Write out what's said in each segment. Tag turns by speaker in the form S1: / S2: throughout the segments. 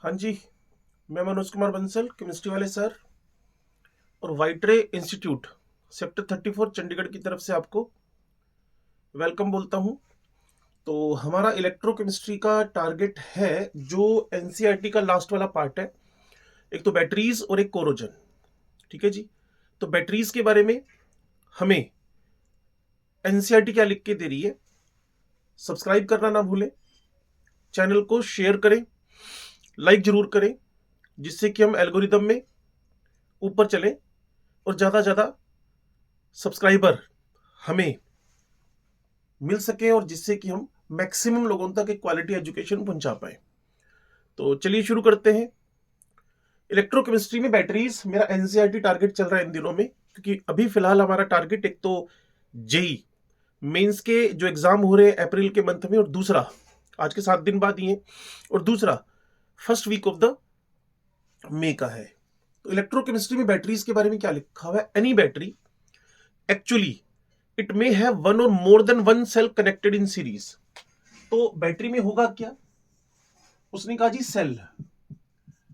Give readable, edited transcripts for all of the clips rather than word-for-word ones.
S1: हाँ जी, मैं मनोज कुमार बंसल, केमिस्ट्री वाले सर, और वाइट्रे इंस्टीट्यूट सेक्टर 34 चंडीगढ़ की तरफ से आपको वेलकम बोलता हूँ। तो हमारा इलेक्ट्रोकेमिस्ट्री का टारगेट है जो एनसीईआरटी का लास्ट वाला पार्ट है, एक तो बैटरीज और एक कोरोजन। ठीक है जी। तो बैटरीज के बारे में हमें एनसीईआरटी क्या लिख के दे रही है, सब्सक्राइब करना ना भूलें, चैनल को शेयर करें, लाइक जरूर करें, जिससे कि हम एल्गोरिदम में ऊपर चलें और ज़्यादा से ज़्यादा सब्सक्राइबर हमें मिल सके और जिससे कि हम मैक्सिमम लोगों तक एक क्वालिटी एजुकेशन पहुंचा पाए। तो चलिए शुरू करते हैं। इलेक्ट्रोकेमिस्ट्री में बैटरीज मेरा एनसीईआरटी टारगेट चल रहा है इन दिनों में, क्योंकि अभी फिलहाल हमारा टारगेट एक तो जेई मेंस के जो एग्जाम हो रहे हैं अप्रैल के मंथ में, और दूसरा आज के 7 दिन बाद ही है, और दूसरा first week of the May का है। तो इलेक्ट्रोकेमिस्ट्री में बैटरीज के बारे में क्या लिखा हुआ है? Any battery actually it may have one or more than one cell connected in series. तो बैटरी में होगा क्या? उसने कहा जी सेल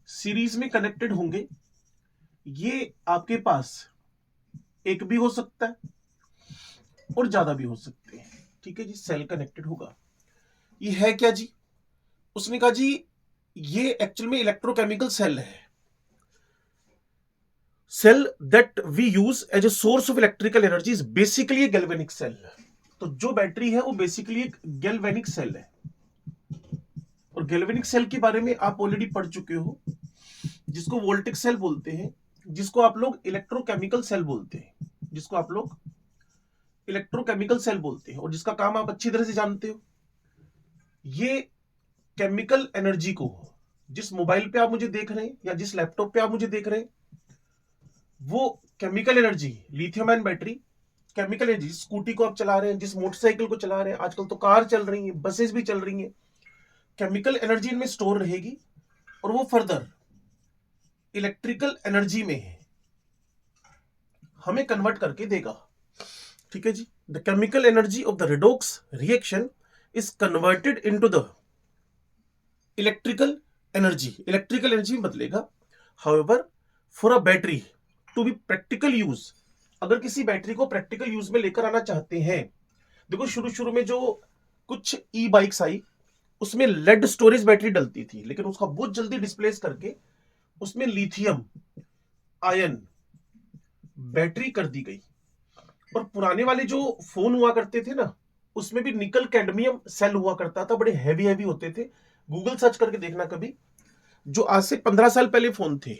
S1: सीरीज में कनेक्टेड होंगे। ये आपके पास एक भी हो सकता है और ज्यादा भी हो सकते हैं। ठीक है जी, सेल कनेक्टेड होगा। ये है क्या जी? उसने कहा जी ये एक्चुअल में इलेक्ट्रोकेमिकल सेल है, cell that we use as a source of electrical energy is basically galvanic cell. तो जो बैटरी है वो बेसिकली एक गैल्वेनिक सेल है, और गैल्वेनिक सेल के बारे में आप ऑलरेडी पढ़ चुके हो, जिसको वोल्टिक सेल बोलते हैं, जिसको आप लोग इलेक्ट्रोकेमिकल सेल बोलते हैं, जिसको आप लोग इलेक्ट्रोकेमिकल सेल बोलते हैं, और जिसका काम आप अच्छी तरह से जानते हो। ये केमिकल एनर्जी को, जिस मोबाइल पे आप मुझे देख रहे हैं या जिस लैपटॉप पे आप मुझे देख रहे हैं, वो chemical energy, lithium ion battery chemical energy, scooty को आप चला रहे हैं, जिस मोटरसाइकिल को चला रहे हैं, आजकल तो कार चल रही है, बसेस भी चल रही हैं, केमिकल एनर्जी इनमें स्टोर रहेगी और वो फर्दर इलेक्ट्रिकल एनर्जी में हमें कन्वर्ट करके देगा। ठीक है जी। The chemical energy of the redox reaction is converted into the electrical energy. Electrical energy में बदलेगा। However for a battery to be practical use, अगर किसी बैटरी को प्रैक्टिकल यूज में लेकर आना चाहते हैं, देखो शुरू शुरू में जो कुछ ई बाइक्स आई उसमें लेड स्टोरेज बैटरी डलती थी, लेकिन उसका बहुत जल्दी डिस्प्लेस करके उसमें लिथियम आयन बैटरी कर दी गई। और पुराने वाले जो फोन हुआ करते थे ना, उसमें भी निकल कैडमियम सेल हुआ करता था, बड़े हैवी हैवी होते थे। गूगल सर्च करके देखना कभी, जो आज से 15 साल पहले फोन थे।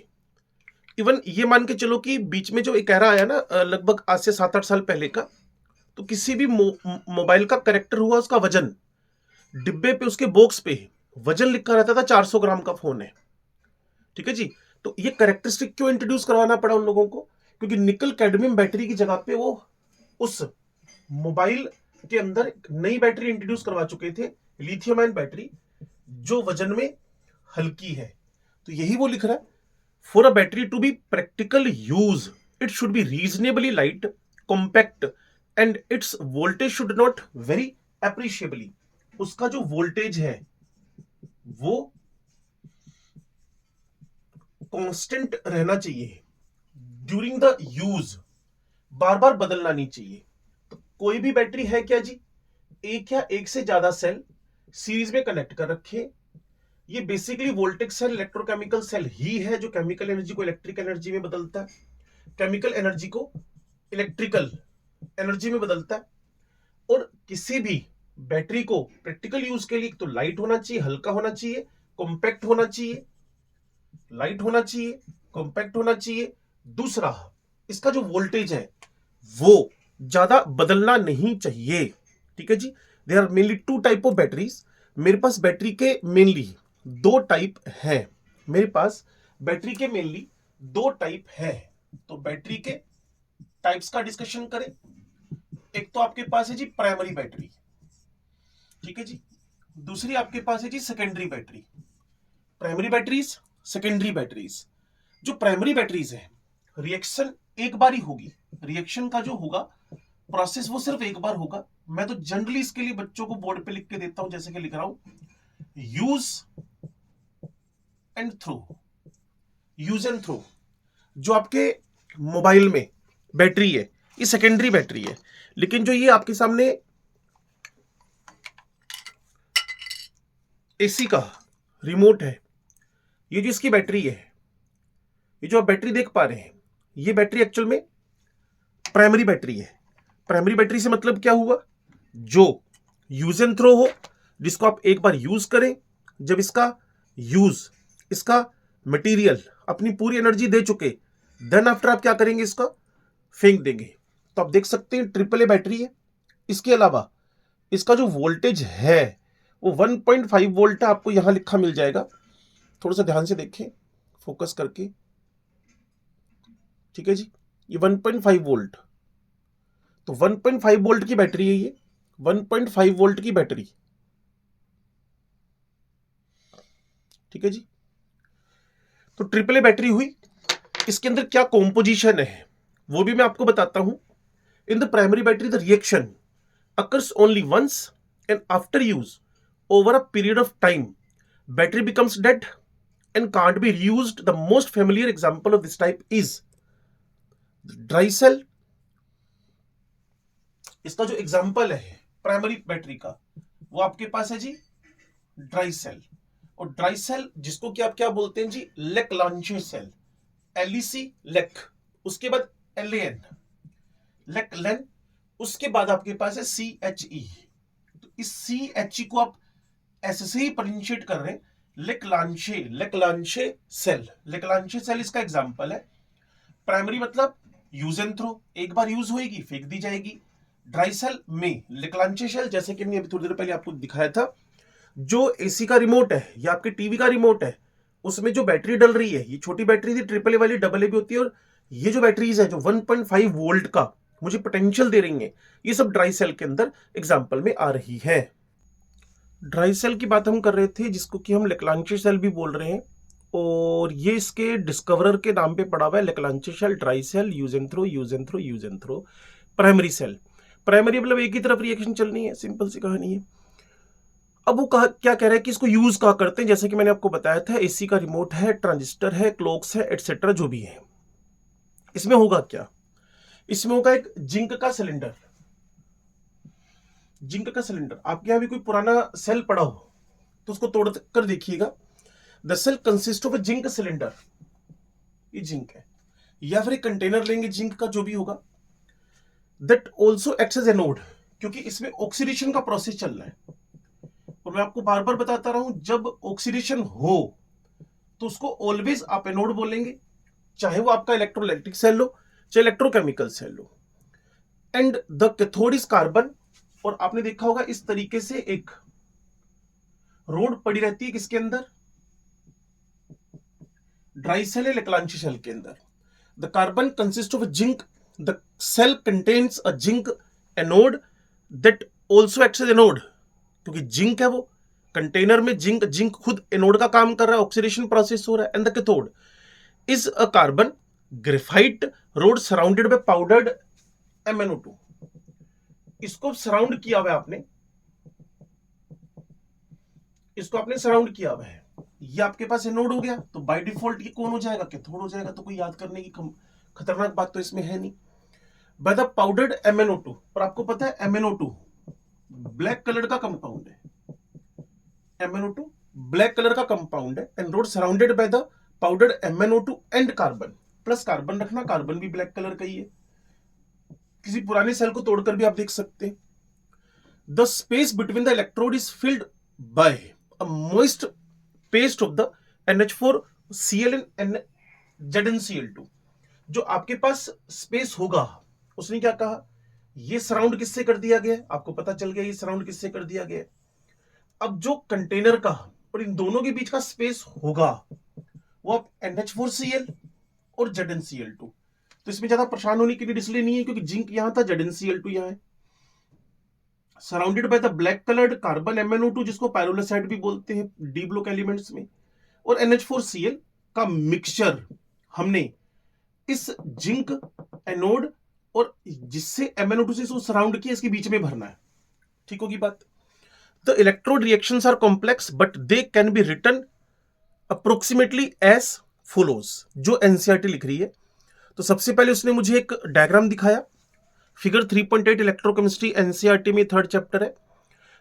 S1: इवन ये मान के चलो कि बीच में जो एक एरा आया ना, लगभग आज से 7-8 साल पहले का, तो किसी भी मोबाइल का करेक्टर हुआ, उसका वजन डिब्बे पे, उसके बॉक्स पे वजन लिखा रहता था, 400 ग्राम का फोन है। ठीक है जी। तो ये करेक्टरिस्टिक क्यों इंट्रोड्यूस करवाना पड़ा उन लोगों को? क्योंकि निकल कैडमियम बैटरी की जगह पे वो उस मोबाइल के अंदर नई बैटरी इंट्रोड्यूस करवा चुके थे, लिथियम आयन बैटरी, जो वजन में हल्की है। तो यही वो लिख रहा है, for a battery to be practical use it should be reasonably light, compact, and its voltage should not vary appreciably. उसका जो वोल्टेज है वो कांस्टेंट रहना चाहिए ड्यूरिंग द यूज, बार बार बदलना नहीं चाहिए। तो कोई भी बैटरी है क्या जी, एक या एक से ज्यादा सेल सीरीज में कनेक्ट कर रखे, ये basically voltaic cell, electrochemical cell ही है, जो केमिकल एनर्जी को इलेक्ट्रिक एनर्जी में बदलता है, केमिकल एनर्जी को इलेक्ट्रिकल एनर्जी में बदलता है। और किसी भी बैटरी को प्रैक्टिकल यूज के लिए तो लाइट होना चाहिए, हल्का होना चाहिए, कॉम्पैक्ट होना चाहिए, लाइट होना चाहिए, कॉम्पैक्ट होना चाहिए। दूसरा, इसका जो वोल्टेज है वो ज्यादा बदलना नहीं चाहिए। ठीक है जी। There are mainly 2 type of batteries. मेरे पास बैटरी के मेनली 2 टाइप है। मेरे पास बैटरी के मेनली 2 टाइप है। तो बैटरी के टाइप्स का डिस्कशन करें। एक तो आपके पास है जी प्राइमरी बैटरी, ठीक है जी। दूसरी आपके पास है जी secondary battery. Primary batteries, secondary batteries. जो प्राइमरी बैटरीज है, रिएक्शन एक बार ही होगी, रिएक्शन का जो होगा प्रोसेस वो सिर्फ एक बार होगा। मैं तो जनरली इसके लिए बच्चों को बोर्ड पे लिख के देता हूं, जैसे कि लिख रहा हूं, use and throw, use and throw. जो आपके मोबाइल में बैटरी है ये सेकेंडरी बैटरी है, लेकिन जो ये आपके सामने एसी का रिमोट है, ये जो इसकी बैटरी है, ये जो आप बैटरी देख पा रहे हैं, ये बैटरी एक्चुअल में प्राइमरी बैटरी है। प्राइमरी बैटरी से मतलब क्या हुआ, जो यूज एंड थ्रो हो, जिसको आप एक बार यूज करें, जब इसका यूज, इसका मटेरियल अपनी पूरी एनर्जी दे चुके, देन आफ्टर आप क्या करेंगे, इसका फेंक देंगे। तो आप देख सकते हैं ट्रिपल ए बैटरी है। इसके अलावा इसका जो वोल्टेज है वो 1.5 वोल्ट है, आपको यहां लिखा मिल जाएगा, थोड़ा सा ध्यान से देखें फोकस करके, ठीक है जी, ये 1.5 वोल्ट। तो 1.5 वोल्ट की बैटरी है ये, 1.5 वोल्ट की बैटरी, ठीक है जी। तो ट्रिपल ए बैटरी हुई। इसके अंदर क्या कॉम्पोजिशन है वो भी मैं आपको बताता हूं। In the primary battery the reaction occurs only once and after use over a period of time battery becomes dead and can't be reused. The most familiar example of this type is dry cell. इसका जो example है primary battery का वो आपके पास है जी dry cell. और dry cell जिसको कि आप क्या बोलते हैं जी, लेक्लांचे सेल, एलईसी लेक, उसके बाद एलएन लेक्लेन, उसके बाद आपके पास है CHE। तो इस CHE को आप ऐसे से ही प्रोनाउंशिएट कर रहे हैं, लेक्लांचे, लेक्लांचे सेल। लेक्लांचे सेल इसका एग्जांपल है। प्राइमरी मतलब यूज एंड थ्रो, एक बार यूज होएगी फेंक दी जाएगी। ड्राई सेल में लेक्लांचे सेल, जैसे कि मैंने अभी थोड़ी देर पहले आपको दिखाया था, जो एसी का रिमोट है या आपके टीवी का रिमोट है, उसमें जो बैटरी डल रही है, ये छोटी बैटरी थी, ट्रिपल ए वाली, डबल ए भी होती है, और ये जो बैटरीज है जो 1.5 वोल्ट का मुझे पोटेंशियल दे रही है, ये सब ड्राई सेल के अंदर एग्जांपल में आ रही है। ड्राई सेल की बात हम कर रहे थे, जिसको कि हम लेक्लांचे सेल भी बोल रहे हैं, और ये इसके डिस्कवरर के नाम पे पड़ा हुआ है, Leclanche cell, dry cell, use and throw, use and throw, use and throw. Primary cell, primary मतलब एक ही तरफ रिएक्शन चलनी है, सिंपल सी कहानी है। अब वो क्या कह रहा है कि इसको यूज कहाँ करते हैं, जैसे कि मैंने आपको बताया था, एसी का रिमोट है, ट्रांजिस्टर है, क्लॉक्स है, एटसेट्रा जो भी है। इसमें होगा क्या, इसमें होगा एक जिंक का सिलेंडर। जिंक का सिलेंडर, आपके यहां भी कोई पुराना सेल पड़ा हो तो उसको तोड़ कर देखिएगा। The cell consist of a zinc cylinder, ये जिंक है, या फिर एक कंटेनर लेंगे जिंक का जो भी होगा, that also acts as anode, क्योंकि इसमें ऑक्सीडेशन का प्रोसेस चल रहा है। और मैं आपको बार बार बताता रहा हूं, जब ऑक्सीडेशन हो तो उसको ऑलवेज आप एनोड बोलेंगे, चाहे वो आपका इलेक्ट्रोलाइटिक सेल हो, चाहे इलेक्ट्रोकेमिकल सेल हो। And the cathode is carbon, और आपने देखा होगा इस तरीके से एक रोड पड़ी रहती है किसके अंदर, ड्राई सेल है लेक्लांचे सेल के अंदर। The carbon consist of zinc, the cell contains a zinc anode that also acts as anode, क्योंकि जिंक है वो कंटेनर में, जिंक, जिंक खुद एनोड का काम कर रहा है, ऑक्सीडेशन प्रोसेस हो रहा है। And the cathode is a carbon graphite road surrounded by powdered MnO2। इसको सराउंड किया हुआ है आपने, इसको आपने सराउंड किया हुआ है, ये आपके पास एनोड हो गया, तो बाय डिफॉल्ट ये कौन हो जाएगा, कैथोड हो जाएगा। तो कोई याद करने की खतरनाक बात तो इसमें है नहीं। बाय द पाउडर्ड MnO2, पर आपको पता है MnO2 ब्लैक कलर का कंपाउंड है, MnO2 ब्लैक कलर का कंपाउंड है, and road surrounded by the powdered MnO2 and carbon, plus carbon रखना, कार्बन भी ब्लैक कलर का ही है, किसी पुराने सेल को तोड़कर भी आप देख सकते हैं। The space between the electrode is filled by a moist paste of the NH4Cl and ZnCl2। जो आपके पास स्पेस होगा, उसने क्या कहा, ये सराउंड किससे कर दिया गया, आपको पता चल गया ये सराउंड किससे कर दिया गया। अब जो कंटेनर का और इन दोनों के बीच का स्पेस होगा वो आप NH4Cl और ZnCl2। तो इसमें ज्यादा परेशान होने की नीड इसलिए नहीं है क्योंकि जिंक यहां था, ZnCl2 यहां है। Surrounded by the black coloured carbon MnO2, जिसको पायरोलोसाइड भी बोलते हैं डी ब्लॉक एलिमेंट्स में, और NH4Cl का मिक्सचर हमने इस जिंक एनोड और जिससे MnO2 से इसको सराउंड किया, इसके बीच में भरना है। ठीक होगी बात। The electrode reactions are complex but they can be written approximately as follows, जो एनसीईआरटी लिख रही है। तो सबसे पहले उसने मुझे एक डायग्राम दिखाया, फिगर 3.8 इलेक्ट्रोकेमिस्ट्री एनसीईआरटी में 3rd चैप्टर है।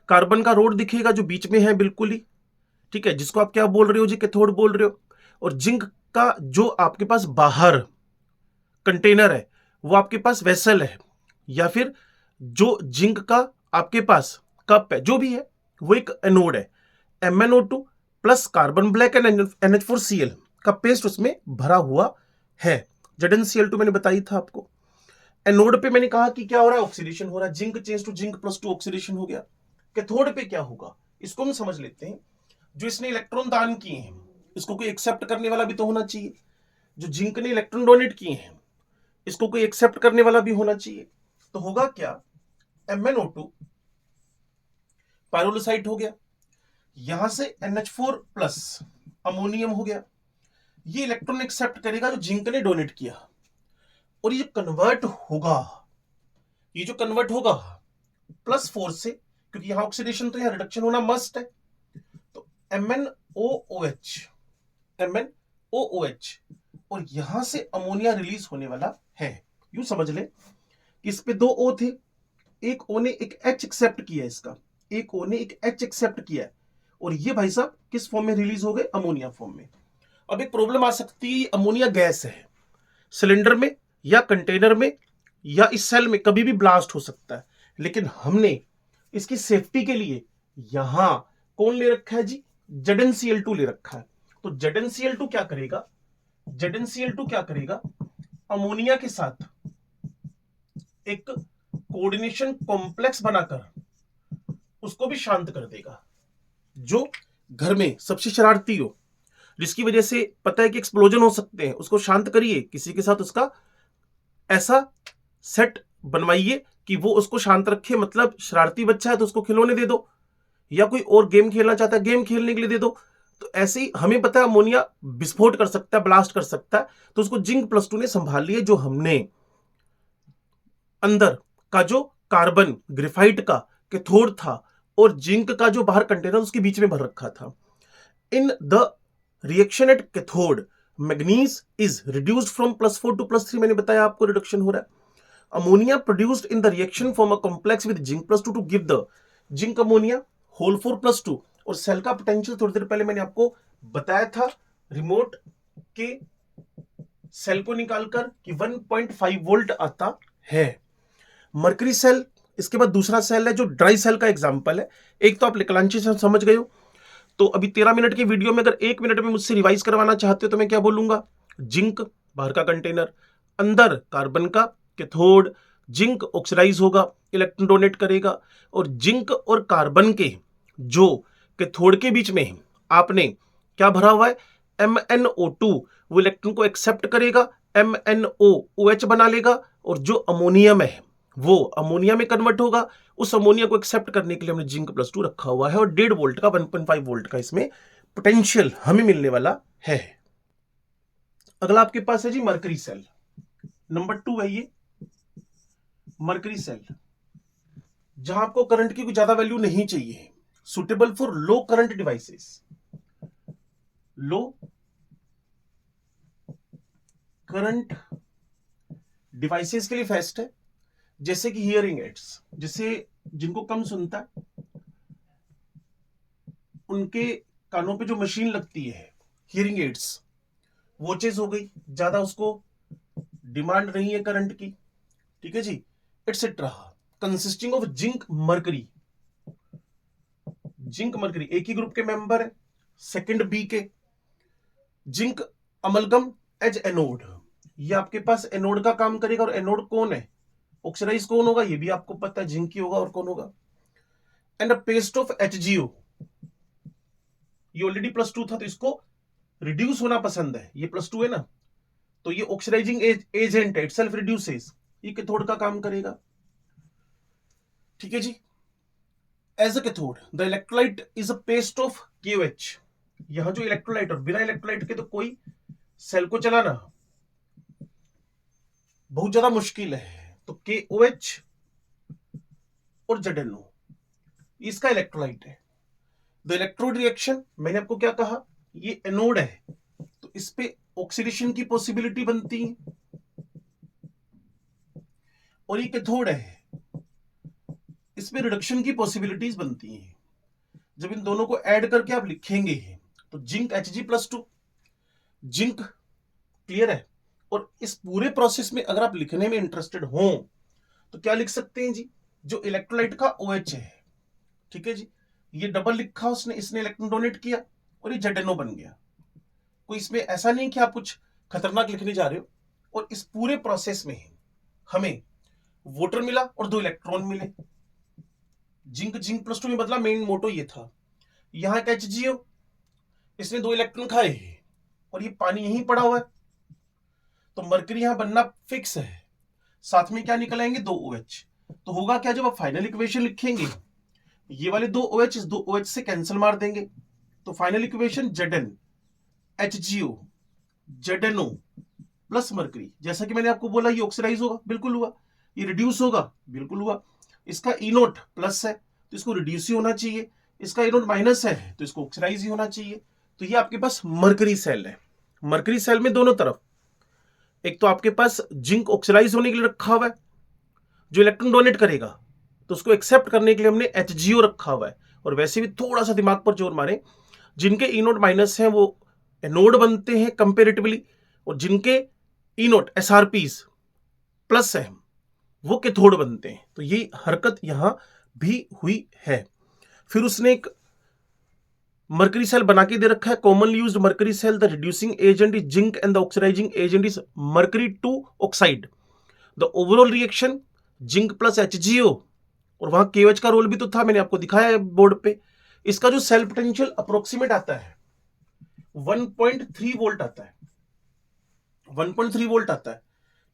S1: कार्बन का रोड दिखेगा जो बीच में है बिल्कुल ही, ठीक है, जिसको आप क्या बोल रहे हो जी, कैथोड बोल रहे हो। और जिंक का जो आपके पास बाहर कंटेनर है वो आपके पास वेसल है, या फिर जो जिंक का आपके पास कप है जो भी है वो एक एनोड है। MnO2 plus carbon black and NH4Cl का पेस्ट उसमें भरा हुआ है। ZnCl2 मैंने बताई था आपको। एनोड पे मैंने कहा कि क्या हो रहा है, ऑक्सीडेशन हो रहा है, zinc change to zinc +2 oxidation हो गया। कैथोड पे क्या होगा इसको हम समझ लेते हैं। जो इसने इलेक्ट्रॉन दान किए हैं इसको कोई एक्सेप्ट करने वाला भी तो होना चाहिए। जो जिंक ने इलेक्ट्रॉन डोनेट किए हैं इसको कोई एक्सेप्ट करने वाला भी होना चाहिए। तो होगा क्या, MnO2 पायरोलोसाइट हो गया, यहां से NH4 प्लस अमोनियम हो गया, ये इलेक्ट्रॉन एक्सेप्ट करेगा जो जिंक ने डोनेट किया। और ये कन्वर्ट होगा, ये जो कन्वर्ट होगा +4 से, क्योंकि यहां ऑक्सीडेशन तो यहां रिडक्शन होना मस्ट है। तो MnOOH, MnOOH, और यहां से अमोनिया रिलीज होने वाला है। यूं समझ ले कि इस पे 2 O थे, एक O ने एक H एक्सेप्ट किया, इसका एक O ने एक H एक्सेप्ट किया, और ये भाई साहब किस फॉर्म में रिलीज हो गए, अमोनिया फॉर्म में। अब एक प्रॉब्लम आ सकती है, अमोनिया गैस है, सिलेंडर में या कंटेनर में या इस सेल में कभी भी ब्लास्ट हो सकता है, लेकिन हमने इसकी सेफ्टी के लिए यहां कौन ले रखा है जी, ZnCl2 ले रखा है। तो ZnCl2 क्या करेगा, ZnCl2 क्या करेगा, अमोनिया के साथ एक कोऑर्डिनेशन कॉम्प्लेक्स बनाकर उसको भी शांत कर देगा। जो घर में सबसे शरारती हो, जिसकी वजह से पता है कि एक्सप्लोजन हो सकते हैं, उसको शांत करिए, किसी के साथ उसका ऐसा सेट बनवाइए कि वो उसको शांत रखे। मतलब शरारती बच्चा है तो उसको खिलौने दे दो, या कोई और गेम खेलना चाहता है गेम खेलने के लिए दे दो। तो ऐसे ही हमें पता है अमोनिया विस्फोट कर सकता है, ब्लास्ट कर सकता है, तो उसको जिंक +2 ने संभाल लिया। जो हमने अंदर का जो कार्बन ग्रेफाइट का कैथोड था और जिंक का जो बाहर कंटेनर उसके बीच में भर रखा था। इन the reaction at cathode manganese is reduced from +4 to +3, मैंने बताया आपको रिडक्शन हो रहा है। Ammonia produced in the reaction form a complex with zinc +2 to give the zinc ammonia होल 4+2। और सेल का पोटेंशियल थोड़ी देर पहले मैंने आपको बताया था, रिमोट के सेल को निकालकर कि 1.5 वोल्ट आता है। मर्करी सेल, इसके बाद दूसरा सेल है जो ड्राई सेल का एग्जांपल है। एक तो आप लिकलांची से समझ गए हो। तो अभी 13 मिनट की वीडियो में अगर 1 मिनट में मुझसे रिवाइज करवाना चाहते हो तो मैं क्या बोलूंगा, जिंक बाहर का कंटेनर, अंदर कार्बन का कैथोड, जिंक ऑक्सीडाइज होगा, इलेक्ट्रॉन डोनेट करेगा, और जिंक और कार्बन के जो कैथोड के बीच में आपने क्या भरा हुआ है, MnO2, वो इलेक्ट्रॉन को एक्सेप्ट करेगा, MnOOH बना लेगा, और जो अमोनियम है वो अमोनिया में कन्वर्ट होगा। उस अमोनिया को एक्सेप्ट करने के लिए हमने जिंक +2 रखा हुआ है, और 1.5 वोल्ट का 1.5 वोल्ट का इसमें पोटेंशियल हमें मिलने वाला है। अगला आपके पास है जी मर्करी सेल, नंबर 2 है ये मर्करी सेल, जहां आपको करंट की कोई ज्यादा वैल्यू नहीं चाहिए, suitable for low current devices, low current devices के लिए फेस्ट है, जैसे कि हियरिंग एड्स, जिसे जिनको कम सुनता है उनके कानों पे जो मशीन लगती है, हियरिंग एड्स, वॉचेस हो गई, ज्यादा उसको डिमांड नहीं है करंट की, ठीक है जी, etcetera, consisting of zinc mercury. Zinc mercury एक ही ग्रुप के मेंबर है, सेकंड बी के। जिंक अमलगम एज एनोड, ये आपके पास एनोड का काम करेगा, और एनोड कौन है, ऑक्सीडाइज कौन होगा, ये भी आपको पता है, जिंक ही होगा, और कौन होगा। And a paste of HgO, ये ऑलरेडी +2 था तो इसको रिड्यूस होना पसंद है, ये +2 है ना, तो ये ऑक्सीडाइजिंग एजेंट है, इट सेल्फ रिड्यूसेस, ये कैथोड का काम करेगा, ठीक है जी। As a cathode the electrolyte is a paste of KOH, यहां जो इलेक्ट्रोलाइट, और बिना इलेक्ट्रोलाइट के तो कोई सेल को चलाना बहुत ज्यादा मुश्किल है। तो KOH और ZnO इसका इलेक्ट्रोलाइट है। द इलेक्ट्रोड रिएक्शन, मैंने आपको क्या कहा, ये एनोड है, तो इस पे ऑक्सीडेशन की पॉसिबिलिटी बनती है, और ये कैथोड है, इसमें रिडक्शन की पॉसिबिलिटीज बनती हैं। जब इन दोनों को ऐड करके आप लिखेंगे तो जिंक Hg+2, जिंक, क्लियर है। और इस पूरे प्रोसेस में अगर आप लिखने में इंटरेस्टेड हो तो क्या लिख सकते हैं जी, जो इलेक्ट्रोलाइट का OH है, ठीक है जी, ये डबल लिखा उसने, इसने इलेक्ट्रॉन डोनेट किया और ये ZNO बन गया। कोई इसमें ऐसा नहीं कि आप कुछ खतरनाक लिखने जा रहे हो। और इस पूरे प्रोसेस में हमें वोटर मिला और 2 इलेक्ट्रॉन मिले। जिंक G+2 में बदला, मेन मोटो ये था। यहां एक HgO, इसने 2 इलेक्ट्रॉन खाए और ये पानी यहीं पड़ा हुआ है, तो मरकरी यहां बनना फिक्स है। साथ में क्या निकल आएंगे, 2 OH। तो होगा क्या, जब आप फाइनल इक्वेशन लिखेंगे ये वाले 2 OH इस 2 OH से कैंसिल मार देंगे, तो final equation Zn HgO ZNO plus mercury, जैसा कि मैंने आपको बोला ये ऑक्सीडाइज होगा, बिल्कुल हुआ। ये रिड्यूस होगा, बिल्कुल हुआ। इसका E0 प्लस है तो इसको रिड्यूस ही होना चाहिए, इसका E0 माइनस है तो इसको ऑक्सीडाइज ही होना चाहिए। तो ये आपके पास मरकरी सेल है। मरकरी सेल में दोनों तरफ एक तो आपके पास जिंक ऑक्सीडाइज होने के लिए रखा हुआ है, जो इलेक्ट्रॉन डोनेट करेगा, तो उसको एक्सेप्ट करने के लिए हमने HgO रखा हुआ है। और वैसे भी थोड़ा सा दिमाग पर जोर मारे, जिनके E0 माइनस है वो एनोड बनते हैं कंपेरेटिवली, और जिनके E0 SRPs प्लस है वो कैथोड बनते हैं। तो ये हरकत यहां भी हुई है। फिर उसने एक मरकरी सेल बना के दे रखा है, commonly used mercury cell, the reducing agent is zinc and the oxidising agent is mercury 2 oxide. The overall reaction zinc plus HgO, और वहां KOH का रोल भी तो था, मैंने आपको दिखाया है बोर्ड पे। इसका जो सेल पोटेंशियल अप्रोक्सीमेट आता है 1.3 वोल्ट आता है, 1.3 वोल्ट आता है,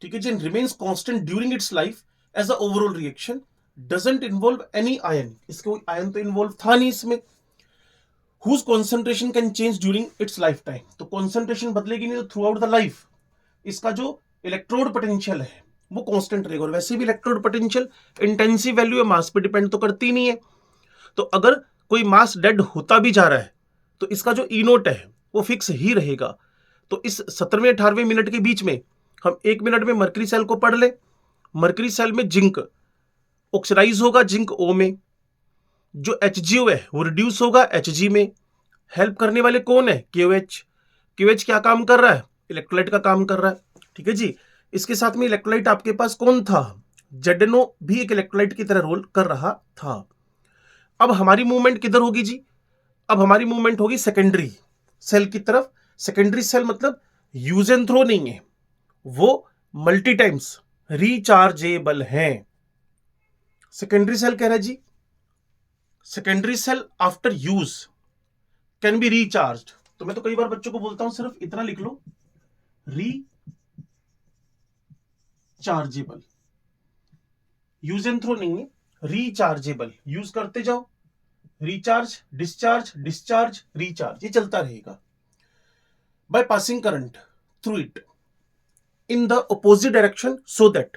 S1: ठीक है जी। Remains constant during its life as a overall reaction, doesn't involve any ion, इसके कोई आयन तो इन्वॉल्व था नहीं इसमें। whose concentration can change during its lifetime, तो कॉन्सेंट्रेशन बदलेगी नहीं तो थ्रू आउट द लाइफ इसका जो इलेक्ट्रोड पोटेंशियल है वो कांस्टेंट रहेगा। और वैसे भी इलेक्ट्रोड पोटेंशियल इंटेंसिव वैल्यू या मास पे डिपेंड तो करती नहीं है। तो अगर कोई मास डेड होता भी जा रहा है तो इसका जो E0 है वो फिक्स ही रहेगा। तो इस 17वें 18वें मिनट के बीच में हम 1 मिनट में मरकरी सेल को पढ़ ले। मरकरी सेल में जिंक ऑक्सीडाइज होगा जिंक O में, जो HgO है वो रिड्यूस होगा Hg में। हेल्प करने वाले कौन है, KOH। KOH क्या काम कर रहा है, इलेक्ट्रोलाइट का काम कर रहा है, ठीक है जी। इसके साथ में इलेक्ट्रोलाइट आपके पास कौन था, ZNO भी एक इलेक्ट्रोलाइट की तरह रोल कर रहा था। अब हमारी मूवमेंट किधर होगी जी, अब हमारी मूवमेंट होगी सेकेंडरी सेल की तरफ। सेकेंडरी सेल मतलब यूज एंड थ्रो नहीं है, वो मल्टी टाइम्स रिचार्जेबल हैं। सेकेंडरी सेल कह रहा है जी, secondary cell after use can be recharged. तो मैं तो कई बार बच्चों को बोलता हूं सिर्फ इतना लिख लो, रिचार्जेबल, यूज एंड थ्रो नहीं है, रिचार्जेबल। यूज करते जाओ, रिचार्ज डिस्चार्ज डिस्चार्ज रिचार्ज, ये चलता रहेगा। By passing current through it in the opposite direction so that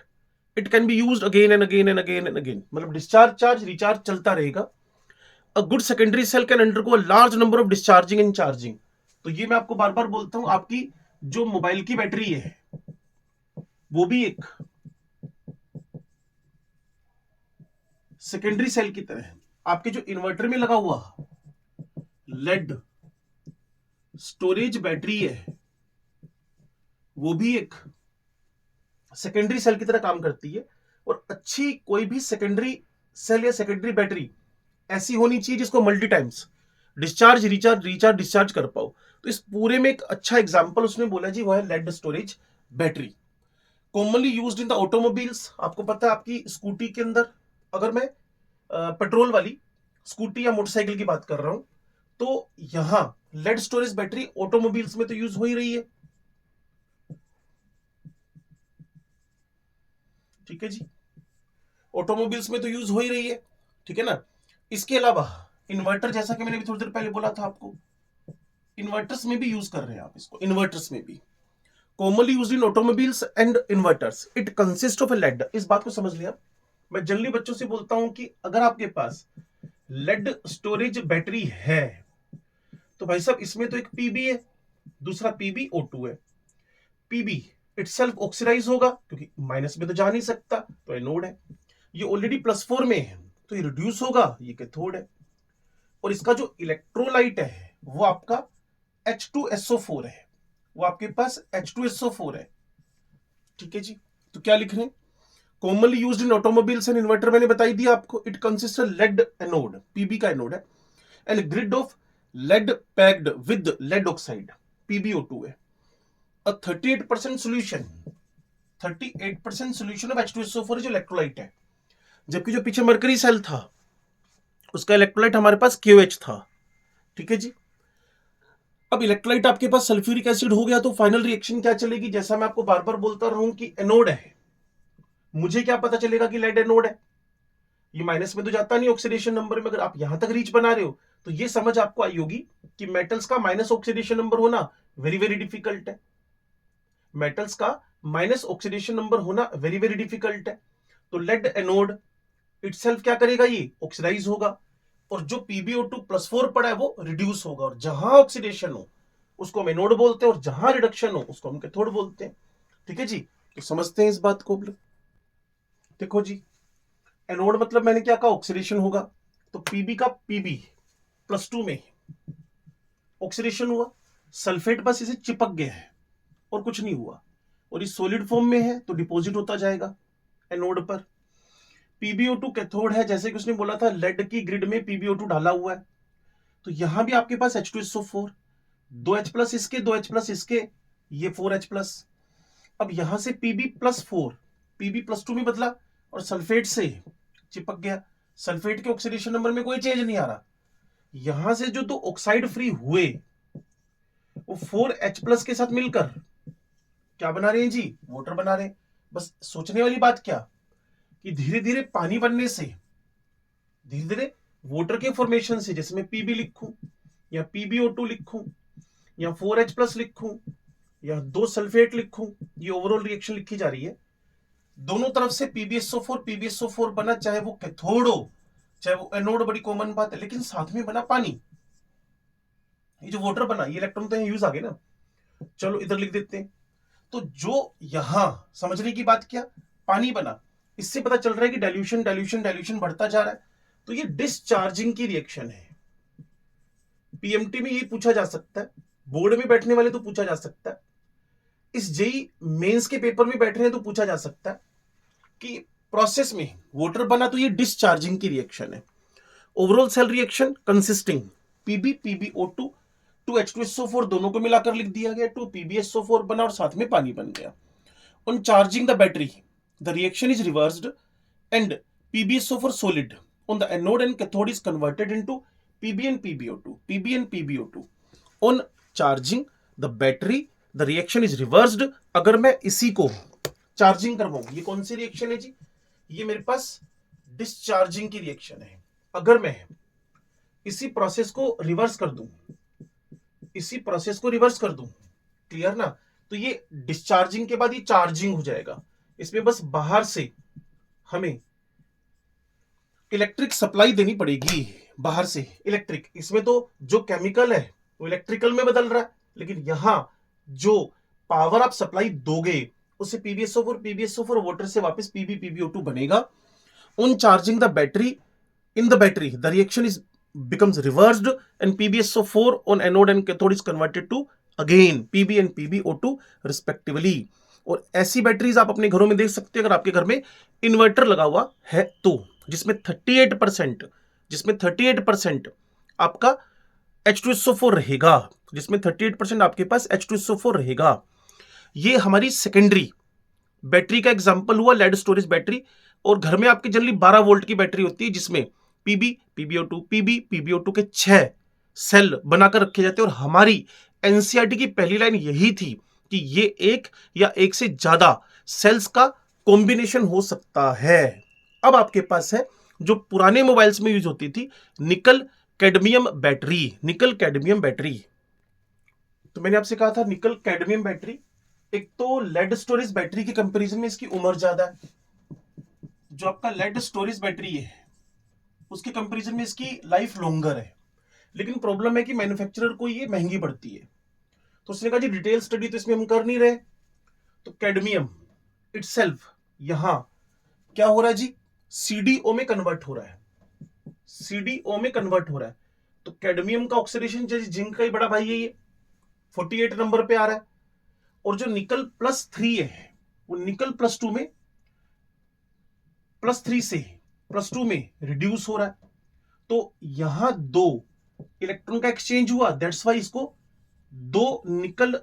S1: it can be used again and again and again and again, मतलब discharge charge recharge चलता रहेगा। A good secondary cell can undergo a large number of discharging and charging। तो ये मैं आपको बार बार बोलता हूं, आपकी जो मोबाइल की बैटरी है वो भी एक सेकेंडरी सेल की तरह है। आपके जो इन्वर्टर में लगा हुआ लेड स्टोरेज बैटरी है वो भी एक सेकेंडरी सेल की तरह काम करती है। और अच्छी कोई भी सेकेंडरी सेल या सेकेंडरी बैटरी ऐसी होनी चाहिए जिसको multi times discharge recharge recharge discharge कर पाओ। तो इस पूरे में एक अच्छा एग्जांपल उसने बोला जी, वो है lead storage battery, commonly used in the automobiles. आपको पता है आपकी स्कूटी के अंदर, अगर मैं पेट्रोल वाली स्कूटी या मोटरसाइकिल की बात कर रहा हूं तो यहां लेड स्टोरेज बैटरी ऑटोमोबाइल्स में तो यूज हो ही रही है, ठीक है जी, ऑटोमोबाइल्स में तो यूज हो ही रही है, ठीक है ना। इसके अलावा इन्वर्टर, जैसा कि मैंने भी थोड़ी देर पहले बोला था आपको, इन्वर्टर्स में भी यूज कर रहे हैं आप इसको, इन्वर्टर्स में भी commonly used in automobiles and inverters. It consist of a lead, इस बात को समझ लिया। मैं जनरली बच्चों से बोलता हूं कि अगर आपके पास लेड स्टोरेज बैटरी है तो भाई साहब इसमें तो एक पीबी है, दूसरा PbO2 है। पीबी इटसेल्फ ऑक्सीडाइज होगा क्योंकि माइनस में तो जा नहीं सकता, तो एनोड है। ये ऑलरेडी +4 में है तो ये रिड्यूस होगा, ये कैथोड है। और इसका जो इलेक्ट्रोलाइट है वो आपका H2SO4 है, वो आपके पास H2SO4 है। ठीक है जी, तो क्या लिख रहे हैं? Commonly used in automobiles and inverter मैंने बताई दिया आपको। It consist lead anode, PB का एनोड है, and grid of lead packed with lead oxide, PbO2 है। अ 38% सॉल्यूशन, 38% सॉल्यूशन ऑफ H2SO4 जो इलेक्ट्रोलाइट है। जबकि जो पीछे मरकरी सेल था उसका इलेक्ट्रोलाइट हमारे पास KOH था। ठीक है जी, अब इलेक्ट्रोलाइट आपके पास सल्फ्यूरिक एसिड हो गया तो फाइनल रिएक्शन क्या चलेगी? जैसा मैं आपको बार बार बोलता रहा हूं कि एनोड है, मुझे क्या पता चलेगा कि लेड एनोड है? ये माइनस में तो जाता नहीं ऑक्सीडेशन नंबर में। अगर आप यहां तक रीच बना रहे हो तो ये समझ आपको आई होगी कि मेटल्स का माइनस ऑक्सीडेशन नंबर होना वेरी वेरी डिफिकल्ट है। मेटल्स का माइनस ऑक्सीडेशन नंबर होना वेरी वेरी डिफिकल्ट है। तो लेड एनोड इटसेल्फ क्या करेगा? ये ऑक्सीडाइज होगा, और जो PbO2 +4 पड़ा है वो रिड्यूस होगा। और जहां ऑक्सीडेशन हो उसको हम एनोड बोलते हैं, और जहां रिडक्शन हो उसको हम कैथोड बोलते हैं। ठीक है जी, तो समझते हैं इस बात को। देखो जी, एनोड मतलब मैंने क्या कहा? ऑक्सीडेशन होगा। तो पीबी का पीबी +2 में ऑक्सीडेशन हुआ, सल्फेट बस इसे चिपक गया है और कुछ नहीं हुआ, और इस सॉलिड फॉर्म में है तो डिपॉजिट होता जाएगा एनोड पर। PbO2 कैथोड है, जैसे कि उसने बोला था लेड की ग्रिड में PbO2 डाला हुआ है, तो यहां भी आपके पास H2SO4, 2H+ इसके 2H+ इसके, ये 4H+। अब यहां से Pb+4, Pb+2 में बदला और सल्फेट से चिपक गया। सल्फेट के ऑक्सीडेशन नंबर में कोई चेंज नहीं आ रहा। यहां से जो दो ऑक्साइड फ्री हुए वो 4H+ के साथ मिलकर क्या बना रहे हैं जी? वाटर बना रहे हैं। बस सोचने वाली बात क्या कि धीरे धीरे पानी बनने से, धीरे धीरे वाटर के फॉर्मेशन से, जैसे मैं पीबी लिखूं या PbO2 लिखूं या 4H+ लिखूं या 2 सल्फेट लिखूं, ये ओवरऑल रिएक्शन लिखी जा रही है। दोनों तरफ से PbSO4 बना, चाहे वो कैथोड हो चाहे वो एनोड, बड़ी कॉमन बात है, लेकिन साथ में बना पानी। ये जो वाटर बना, ये इलेक्ट्रॉन तो यहां यूज आ गए ना। चलो इधर लिख देते हैं। तो जो यहां समझने की बात क्या, पानी बना, इससे पता चल रहा है कि डाइल्यूशन डाइल्यूशन डाइल्यूशन बढ़ता जा रहा है। तो ये डिस्चार्जिंग की रिएक्शन है। PMT में ये पूछा जा सकता है, बोर्ड में बैठने वाले तो पूछा जा सकता है, इस जेई मेंस के पेपर में बैठ रहे हैं तो पूछा जा सकता है कि प्रोसेस में वाटर बना तो ये डिस्चार्जिंग की रिएक्शन है। Overall cell reaction consisting PbPbO2 2H2SO4 दोनों को मिलाकर लिख दिया गया, 2PbSO4 बना और साथ में पानी बन गया। On charging the battery, the reaction is reversed and PbSO4 solid on the anode and cathode is converted into Pb and PbO2. Pb and PbO2. On charging the battery, the reaction is reversed. अगर मैं इसी को charging करवाऊं, ये कौन सी reaction है जी? ये मेरे पास discharging की रिएक्शन है। अगर मैं इसी प्रोसेस को रिवर्स कर दूं, इसी प्रोसेस को रिवर्स कर दूं, क्लियर ना? तो ये डिस्चार्जिंग के बाद ये चार्जिंग हो जाएगा। इसमें बस बाहर से हमें इलेक्ट्रिक सप्लाई देनी पड़ेगी, बाहर से इलेक्ट्रिक। इसमें तो जो केमिकल है वो इलेक्ट्रिकल में बदल रहा है, लेकिन यहां जो पावर आप सप्लाई दोगे उससे PbSO4 वाटर से वापस PbPbO2 बनेगा। On charging the battery, in the battery the reaction is becomes reversed and PbSO4 on anode and cathode is converted to again Pb and PbO2 respectively। और ऐसी batteries आप अपने घरों में देख सकते हैं अगर आपके घर में इन्वर्टर लगा हुआ है तो, जिसमें 38% आपका H2SO4 रहेगा, जिसमें 38% आपके पास H2SO4 रहेगा। ये हमारी सेकेंडरी बैटरी का एग्जांपल हुआ, लेड स्टोरेज बैटरी। और घर में आपकी जनरली 12 वोल्ट की बैटरी होती है जिसमें PbPbO2 PbPbO2 के 6 सेल बनाकर रखे जाते हैं। और हमारी एनसीईआरटी की पहली लाइन यही थी कि ये एक या एक से ज्यादा सेल्स का कॉम्बिनेशन हो सकता है। अब आपके पास है जो पुराने मोबाइल्स में यूज होती थी, निकल कैडमियम बैटरी। निकल कैडमियम बैटरी, तो मैंने आपसे कहा था निकल कैडमियम बैटरी, एक तो लेड स्टोरेज बैटरी के कंपैरिजन में इसकी उम्र ज्यादा है। जो आपका लेड स्टोरेज बैटरी है उसके कंपैरिजन में इसकी लाइफ लॉन्गर है। लेकिन प्रॉब्लम है कि मैन्युफैक्चरर को ये महंगी पड़ती है। तो उसने कहा जी डिटेल स्टडी तो इसमें हम कर नहीं रहे, तो कैडमियम इटसेल्फ यहां क्या हो रहा है जी, सीडीओ में कन्वर्ट हो रहा है, सीडीओ में कन्वर्ट हो रहा है। तो कैडमियम का ऑक्सीडेशन जैसे जिंक का ही बड़ा भाई है, ये 48 नंबर पे आ रहा है। और जो निकल +3 है वो निकल +2 में +3 से +2 में रिड्यूस हो रहा है। तो यहां 2 इलेक्ट्रॉन का एक्सचेंज हुआ, दैट्स वाई इसको 2 निकल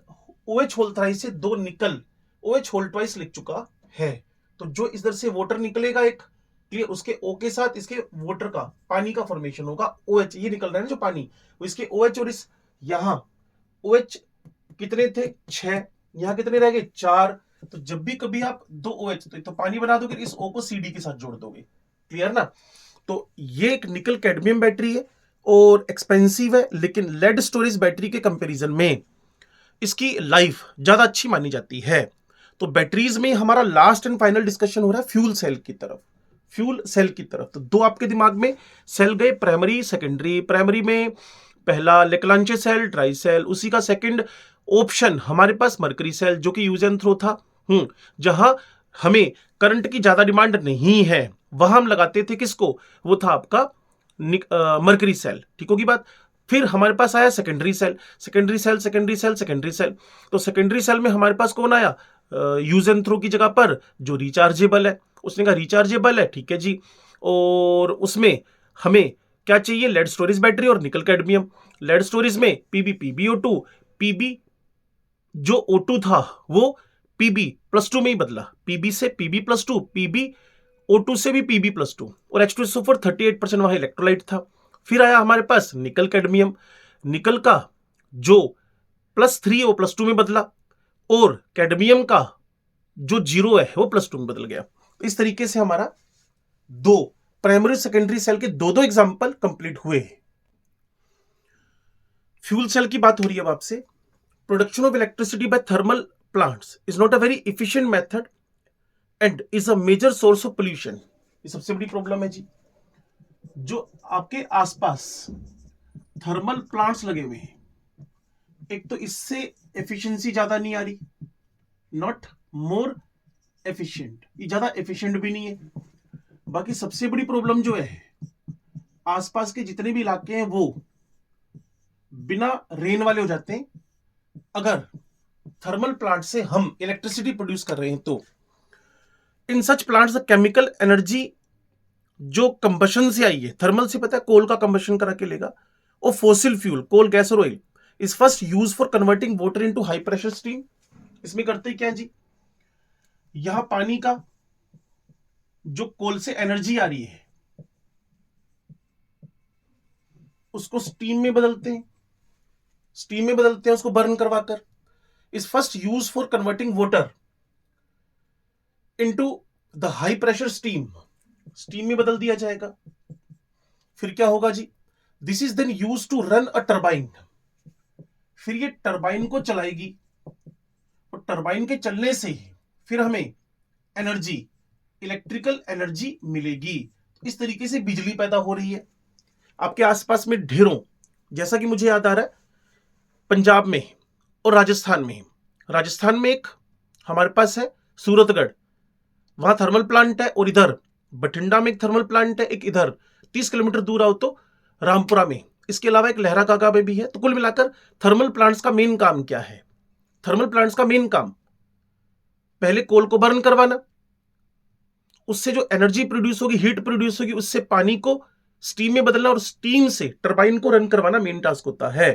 S1: OH होल थ्राइस से 2 निकल OH होल ट्वाइस लिख चुका है। तो जो इधर से वाटर निकलेगा एक क्लियर, उसके O के साथ इसके वाटर का पानी का फॉर्मेशन होगा, OH ये निकल रहा है ना जो पानी, वो इसके OH और इस यहां OH कितने थे 6, यहां कितने रह गए 4। तो जब भी कभी आप 2 OH तो पानी बना दोगे, इस O को CD के साथ जोड़ दोगे, क्लियर ना। तो ये एक निकल कैडमियम बैटरी है और एक्सपेंसिव है, लेकिन लेड स्टोरेज बैटरी के कंपैरिजन में इसकी लाइफ ज्यादा अच्छी मानी जाती है। तो बैटरीज में हमारा लास्ट एंड फाइनल डिस्कशन हो रहा है फ्यूल सेल की तरफ, फ्यूल सेल की तरफ। तो 2 आपके दिमाग में सेल गए, प्राइमरी सेकेंडरी। प्राइमरी में पहला लेक्लांचे सेल, ट्राई सेल, उसी का सेकंड ऑप्शन हमारे पास मरकरी सेल जो कि यूज एंड थ्रो था। जहां हमें करंट की ज्यादा डिमांड नहीं है वहां हम लगाते थे किसको, वो था आपका मरकरी सेल, ठीक होगी बात। फिर हमारे पास आया secondary cell, secondary cell, secondary cell, secondary cell. तो सेकेंडरी सेल में हमारे पास कौन आया, यूज एंड थ्रो की जगह पर जो रिचार्जेबल है। उसने कहा रिचार्जेबल है, ठीक है जी। और उसमें हमें क्या चाहिए, लेड स्टोरेज बैटरी और निकल कैडमियम। लेड स्टोरेज में पीबी PbO2, पीबी जो O2 था वो Pb+2 में ही बदला, Pb से Pb+2, PbO2 से भी Pb+2, और H2SO4 38% वहां इलेक्ट्रोलाइट था। फिर आया हमारे पास निकल कैडमियम, निकल का जो +3 वो +2 में बदला, और कैडमियम का जो 0 है वो +2 में बदल गया। इस तरीके से हमारा 2 प्राइमरी सेकेंडरी सेल के 2 एग्जाम्पल कंप्लीट हुए। फ्यूल सेल की बात हो रही है अब आपसे। Production of electricity by thermal plants is not a very efficient method and is a major source of pollution. ये सबसे बड़ी प्रॉब्लम है जी। जो आपके आसपास थर्मल प्लांट्स लगे हुए हैं, एक तो इससे एफिशिएंसी ज्यादा नहीं आ रही, नॉट मोर एफिशिएंट, ये ज्यादा एफिशिएंट भी नहीं है। बाकी सबसे बड़ी प्रॉब्लम जो है, आसपास के जितने भी इलाके हैं वो बिना रेन वाले हो जाते हैं अगर थर्मल प्लांट से हम इलेक्ट्रिसिटी प्रोड्यूस कर रहे हैं। तो इन सच प्लांट्स केमिकल एनर्जी जो कंबशन से आई है, थर्मल से पता है कोल का कंबशन करा के लेगा, और फोसिल फ्यूल कोल गैस और oil is first use for converting water into high pressure steam. इसमें करते क्या जी, यहां पानी का जो कोल से एनर्जी आ रही है उसको स्टीम में बदलते हैं, स्टीम में बदलते हैं उसको बर्न करवाकर। Is first use for converting water into the high pressure steam, steam में बदल दिया जाएगा। फिर क्या होगा जी, this is then use to run a turbine, फिर ये टरबाइन को चलाएगी, और टरबाइन के चलने से ही फिर हमें एनर्जी, इलेक्ट्रिकल एनर्जी मिलेगी। इस तरीके से बिजली पैदा हो रही है आपके आसपास में ढेरों। जैसा कि मुझे याद आ रहा है पंजाब में और राजस्थान में, राजस्थान में एक हमारे पास है सूरतगढ़, वहां थर्मल प्लांट है, और इधर बठिंडा में एक थर्मल प्लांट है, एक इधर 30 किलोमीटर दूर आओ तो रामपुरा में, इसके अलावा एक लहरा काका में भी है। तो कुल मिलाकर थर्मल प्लांट्स का मेन काम क्या है, थर्मल प्लांट्स का मेन काम पहले कोल को बर्न करवाना, उससे जो एनर्जी प्रोड्यूस होगी, हीट प्रोड्यूस होगी, उससे पानी को स्टीम में बदलना और स्टीम से टरबाइन को रन करवाना मेन टास्क होता है।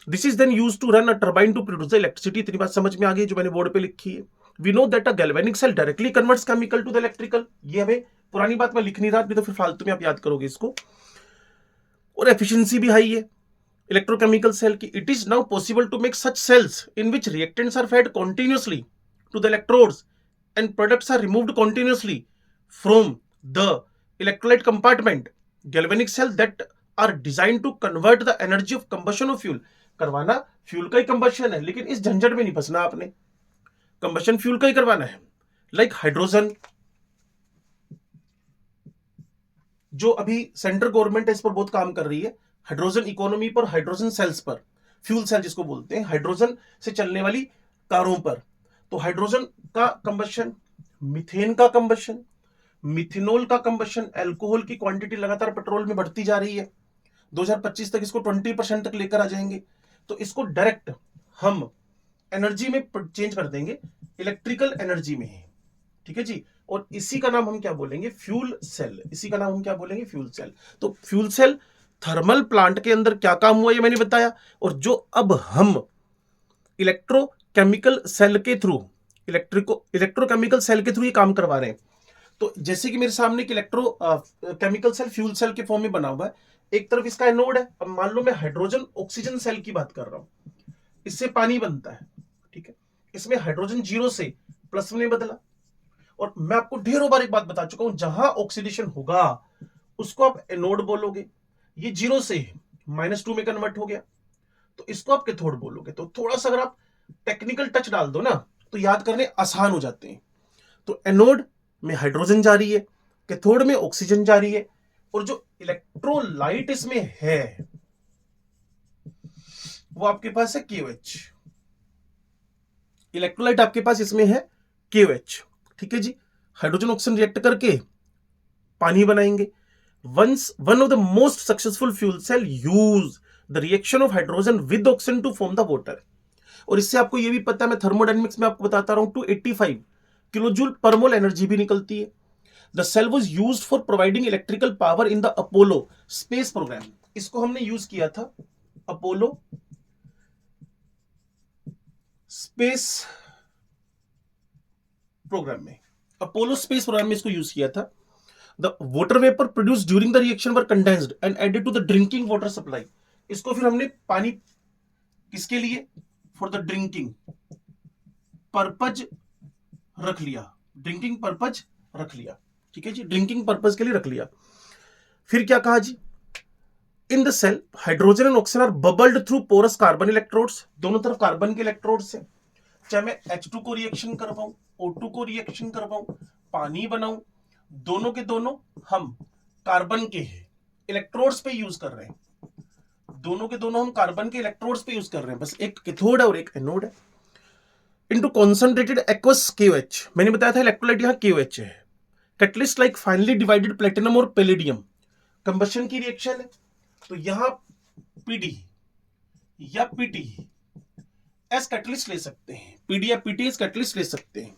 S1: This is then use to run a turbine to produce the electricity. इतनी बात समझ में आ गई जो मैंने बोर्ड पे लिखी है। We know that a galvanic cell directly converts chemical to the electrical. ये हमें पुरानी बात मैं लिख नहीं रहा, तो फिर फालतू में आप याद करोगे इसको। और एफिशिएंसी भी हाई है इलेक्ट्रोकेमिकल सेल की। It is now possible to make such cells in which reactants are fed continuously to the electrodes and products are removed continuously from the electrolyte compartment. Galvanic cells that are designed to convert the energy of combustion of fuel. करवाना fuel का ही combustion है, लेकिन इस झंझट में नहीं फंसना आपने, कंबशन फ्यूल का ही करवाना है। लाइक हाइड्रोजन, जो अभी सेंट्रल गवर्नमेंट इस पर बहुत काम कर रही है, हाइड्रोजन इकोनॉमी पर, हाइड्रोजन सेल्स पर, फ्यूल सेल जिसको बोलते हैं, हाइड्रोजन से चलने वाली कारों पर। तो हाइड्रोजन का कंबशन, मीथेन का कंबशन, मिथेनॉल का कंबशन, अल्कोहल की क्वांटिटी लगातार पेट्रोल में बढ़ती जा रही है। 2025 तक इसको 20% तक लेकर आ जाएंगे। तो इसको डायरेक्ट हम एनर्जी में चेंज कर देंगे, इलेक्ट्रिकल एनर्जी में है, ठीक है जी। और इसी का नाम हम क्या बोलेंगे, फ्यूल सेल। इसी का नाम हम क्या बोलेंगे, फ्यूल सेल। तो फ्यूल सेल थर्मल प्लांट के अंदर क्या काम हुआ ये मैंने बताया। और जो अब हम इलेक्ट्रोकेमिकल सेल के थ्रू, इलेक्ट्रोकेमिकल सेल के थ्रू ये काम करवा रहे हैं। तो जैसे कि मेरे सामने एक केमिकल सेल फ्यूल सेल के फॉर्म में बना हुआ है, एक तरफ इसका एनोड है। अब मान लो मैं हाइड्रोजन ऑक्सीजन सेल की बात कर रहा हूं, इससे पानी बनता है, ठीक है। इसमें हाइड्रोजन 0 से प्लस में बदला। और मैं आपको ढेरों बार एक बात बता चुका हूं, जहां ऑक्सीडेशन होगा उसको आप एनोड बोलोगे। ये 0 से -2 में कन्वर्ट हो गया, तो इसको आप कैथोड बोलोगे। तो थोड़ा सा अगर आप टेक्निकल टच डाल दो ना तो याद करने आसान हो जाते हैं। तो एनोड में हाइड्रोजन जा रही है, कैथोड में ऑक्सीजन जा रही है, और जो इलेक्ट्रोलाइट इसमें है वो आपके पास है KOH। इलेक्ट्रोलाइट आपके पास इसमें है KOH, ठीक है जी। हाइड्रोजन ऑक्सीजन रिएक्ट करके पानी बनाएंगे। One of the most successful fuel cell use the reaction of hydrogen with oxygen to form the water. और इससे आपको यह भी पता है, मैं थर्मोडायनेमिक्स में आपको बताता रहा हूं, 285 किलोजूल पर मोल एनर्जी भी निकलती है। The cell was used for providing electrical power in the Apollo space programme. इसको हमने यूज किया था अपोलो स्पेस प्रोग्राम में, अपोलो स्पेस प्रोग्राम में इसको यूज किया था। The water vapour produced during the reaction were condensed and added to the drinking water supply. इसको फिर हमने पानी किसके लिए, फॉर द ड्रिंकिंग पर्पज रख लिया, ड्रिंकिंग पर्पज रख लिया, ठीक है जी, ड्रिंकिंग पर्पज के लिए रख लिया। फिर क्या कहा जी, in the cell hydrogen and oxygen are bubbled through porous carbon electrodes. दोनों तरफ कार्बन के इलेक्ट्रोड्स हैं। चाहे मैं H2 को रिएक्शन करवाऊं, O2 को रिएक्शन करवाऊं, पानी बनाऊं, दोनों के दोनों हम कार्बन के इलेक्ट्रोड्स पे यूज कर रहे हैं। दोनों के दोनों हम कार्बन के इलेक्ट्रोड्स पे यूज कर रहे हैं, बस एक कैथोड है और एक एनोड है। Into concentrated aqueous KOH। मैंने बताया था इलेक्ट्रोलाइट यहां KOH है। Catalyst like finally divided platinum और पैलेडियम, कंबशन की रिएक्शन है। तो यहां PD या PT एस कैटलिस्ट ले सकते हैं, PD या PT एस कैटलिस्ट ले सकते हैं।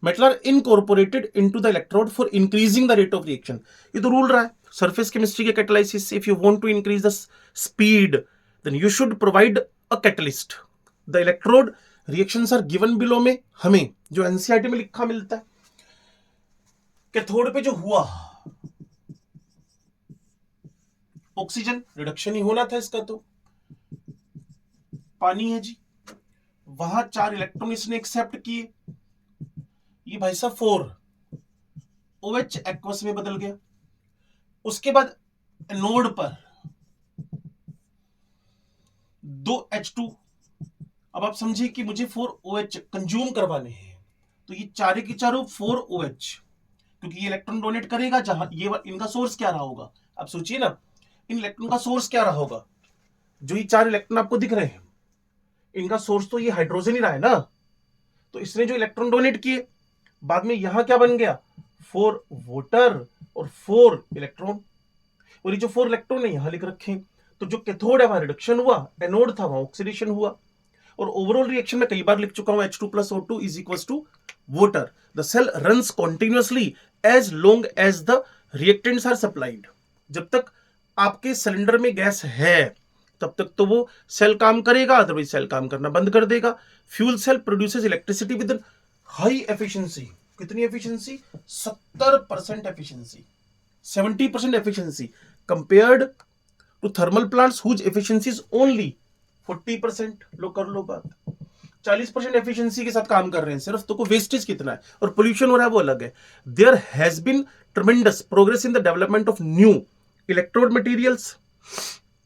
S1: Metal are incorporated into the electrode for increasing the rate of reaction. ये तो रूल रहा है सरफेस केमिस्ट्री के कैटालिसिस से, if you want to increase the speed then you should provide a catalyst. The electrode reactions are given below में, हमें जो NCERT में लिखा मिलता है। कैथोड पे जो हुआ ऑक्सीजन रिडक्शन ही होना था इसका, तो पानी है जी, वहां 4 इलेक्ट्रॉन इसने एक्सेप्ट किए, ये भाई साहब 4 OH एक्वस में बदल गया। उसके बाद एनोड पर 2 H2। अब आप समझिए कि मुझे 4 OH कंज्यूम करवाने हैं, तो ये चारे की चारों 4 OH, क्योंकि ये इलेक्ट्रॉन डोनेट करेगा जहां ये इनका सोर्स क्या रहा होगा। आप सोचिए ना, इन इलेक्ट्रॉन का सोर्स क्या रहा होगा। जो ये 4 इलेक्ट्रॉन आपको दिख रहे हैं, इनका सोर्स तो ये हाइड्रोजन ही रहा है ना। तो इसने जो इलेक्ट्रॉन डोनेट किए, बाद में यहां क्या बन गया, 4 वाटर और 4 इलेक्ट्रॉन। और ये जो 4 इलेक्ट्रॉन है यहां लिख रखे। तो जो कैथोड है वहां रिडक्शन हुआ, एनोड था वहां ऑक्सीडेशन हुआ। और ओवरऑल रिएक्शन में कई बार लिख चुका हूं, H2 + O2 is equal to water. The cell runs continuously as long as the reactants are supplied. जब तक आपके सिलेंडर में गैस है तब तक तो वो सेल काम करेगा, अदरवाइज सेल काम करना बंद कर देगा। Fuel cell produces electricity with high efficiency. कितनी efficiency, 70% efficiency, 70% efficiency compared to thermal plants whose efficiency is only 40%। लो कर लो बात, 40% एफिशिएंसी के साथ काम कर रहे हैं सिर्फ, तो को वेस्टेज कितना है और पोल्यूशन हो रहा है वो अलग है। There has been tremendous progress in the development of new electrode materials,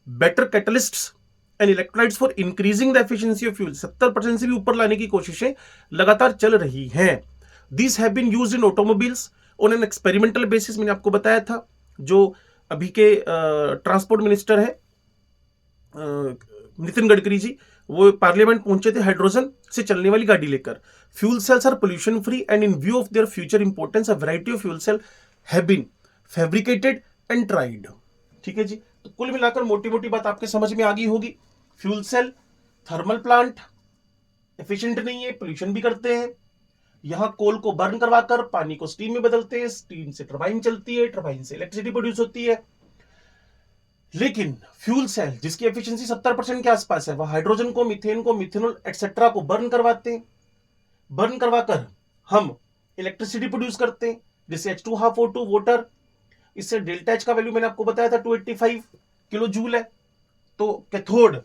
S1: better catalysts and electrolytes for increasing the efficiency of fuel. 70% से भी ऊपर लाने की कोशिशें लगातार चल रही हैं। These have been used in automobiles on an experimental basis. मैंने आपको बताया था, जो अभी के ट्रांसपोर्ट मिनिस्टर है नितिन गडकरी जी, वो पार्लियामेंट पहुंचे थे हाइड्रोजन से चलने वाली गाड़ी लेकर। Fuel cells are pollution free and in view of their future importance a variety of fuel cell have been fabricated and tried. ठीक है जी, तो कुल मिलाकर मोटी मोटी बात आपके समझ में आ गई होगी। Fuel cell thermal plant efficient नहीं है, पोल्यूशन भी करते हैं। यहां कोल को बर्न करवाकर पानी को स्टीम में बदलते हैं, स्टीम से टरबाइन चलती है, टरबाइन से इलेक्ट्रिसिटी प्रोड्यूस होती है। लेकिन फ्यूल सेल जिसकी एफिशिएंसी 70% के आसपास है, वह हाइड्रोजन को, मीथेन को, मिथेनॉल एक्सेट्रा को बर्न करवाते हैं। बर्न करवाकर हम इलेक्ट्रिसिटी प्रोड्यूस करते हैं, जिससे H2O2 वाटर, इससे डेल्टा एच का वैल्यू मैंने आपको बताया था 285 किलो जूल है। तो कैथोड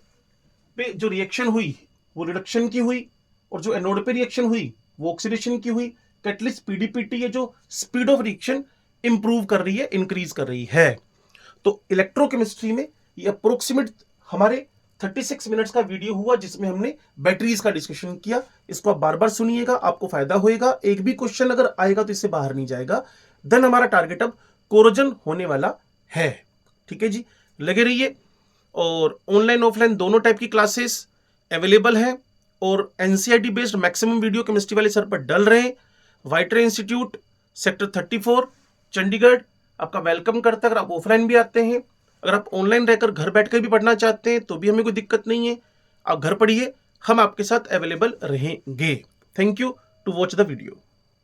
S1: पे जो रिएक्शन हुई वो रिडक्शन की हुई, और जो एनोड पे रिएक्शन हुई वो ऑक्सीडेशन की हुई। कैटलिस्ट पीडीपीटी है जो स्पीड ऑफ रिएक्शन इंप्रूव कर रही है, इंक्रीज कर रही है। तो इलेक्ट्रोकेमिस्ट्री में ये अप्रोक्सीमेट हमारे 36 मिनट्स का वीडियो हुआ, जिसमें हमने बैटरीज का डिस्कशन किया। इसको आप बार बार सुनिएगा, आपको फायदा होएगा। एक भी क्वेश्चन अगर आएगा तो इससे बाहर नहीं जाएगा। देन हमारा टारगेट अब कोरोजन होने वाला है। ठीक है जी, लगे रहिए। और ऑनलाइन ऑफलाइन दोनों टाइप की क्लासेस अवेलेबल है, और NCERT based maximum video chemistry वाले सर पर डल रहे हैं। वाइट्रे इंस्टीट्यूट सेक्टर 34 चंडीगढ़ आपका वेलकम करता है। अगर आप ऑफलाइन भी आते हैं, अगर आप ऑनलाइन रहकर घर बैठकर भी पढ़ना चाहते हैं तो भी हमें कोई दिक्कत नहीं है, आप घर पढ़िए, हम आपके साथ अवेलेबल रहेंगे। Thank you to watch the video.